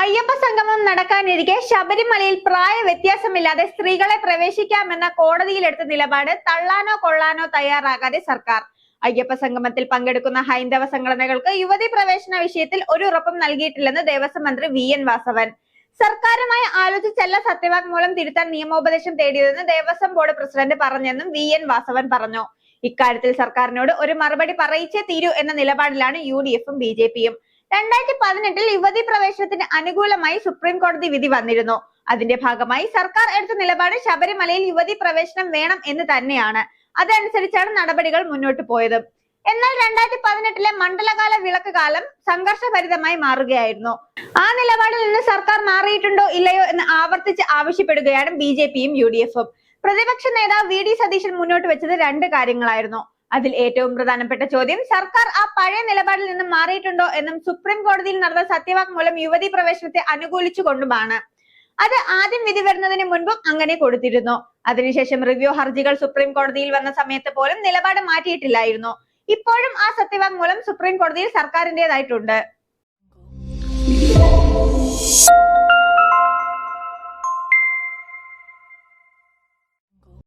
അയ്യപ്പ സംഗമം നടക്കാനിരിക്കെ ശബരിമലയിൽ പ്രായ വ്യത്യാസമില്ലാതെ സ്ത്രീകളെ പ്രവേശിക്കാമെന്ന കോടതിയിലെടുത്ത നിലപാട് തള്ളാനോ കൊള്ളാനോ തയ്യാറാകാതെ സർക്കാർ. അയ്യപ്പ സംഗമത്തിൽ പങ്കെടുക്കുന്ന ഹൈന്ദവ സംഘടനകൾക്ക് യുവതി പ്രവേശന വിഷയത്തിൽ ഒരു ഉറപ്പും നൽകിയിട്ടില്ലെന്ന് ദേവസ്വം മന്ത്രി VN വാസവൻ. സർക്കാരുമായി ആലോചിച്ചല്ല സത്യവാങ്മൂലം തിരുത്താൻ നിയമോപദേശം തേടിയതെന്ന് ദേവസ്വം ബോർഡ് പ്രസിഡന്റ് പറഞ്ഞെന്നും VN വാസവൻ പറഞ്ഞു. ഇക്കാര്യത്തിൽ സർക്കാരിനോട് ഒരു മറുപടി പറയിച്ചേ തീരൂ എന്ന നിലപാടിലാണ് UDF-ഉം BJP-യും. 2018-ൽ യുവതി പ്രവേശനത്തിന് അനുകൂലമായി സുപ്രീം കോടതി വിധി വന്നിരുന്നു. അതിന്റെ ഭാഗമായി സർക്കാർ എടുത്ത നിലപാട് ശബരിമലയിൽ യുവതി പ്രവേശനം വേണം എന്ന് തന്നെയാണ്. അതനുസരിച്ചാണ് നടപടികൾ മുന്നോട്ട് പോയത്. എന്നാൽ 2018-ലെ മണ്ഡലകാല വിളക്ക് കാലം സംഘർഷഭരിതമായി മാറുകയായിരുന്നു. ആ നിലപാടിൽ നിന്ന് സർക്കാർ മാറിയിട്ടുണ്ടോ ഇല്ലയോ എന്ന് ആവർത്തിച്ച് ആവശ്യപ്പെടുകയാണ് BJP-യും UDF-ഉം. പ്രതിപക്ഷ നേതാവ് VD സതീശൻ മുന്നോട്ട് വെച്ചത് രണ്ട് കാര്യങ്ങളായിരുന്നു. അതിൽ ഏറ്റവും പ്രധാനപ്പെട്ട ചോദ്യം സർക്കാർ ആ പഴയ നിലപാടിൽ നിന്നും മാറിയിട്ടുണ്ടോ എന്നും സുപ്രീം കോടതിയിൽ നടന്ന സത്യവാങ്മൂലം യുവതി പ്രവേശനത്തെ അനുകൂലിച്ചുകൊണ്ടുമാണ്. അത് ആദ്യം വിധി വരുന്നതിന് മുൻപും അങ്ങനെ കൊടുത്തിരുന്നു. അതിനുശേഷം റിവ്യൂ ഹർജികൾ സുപ്രീം കോടതിയിൽ വന്ന സമയത്ത് പോലും നിലപാട് മാറ്റിയിട്ടില്ലായിരുന്നു. ഇപ്പോഴും ആ സത്യവാങ്മൂലം സുപ്രീം കോടതിയിൽ സർക്കാരിന്റേതായിട്ടുണ്ട്.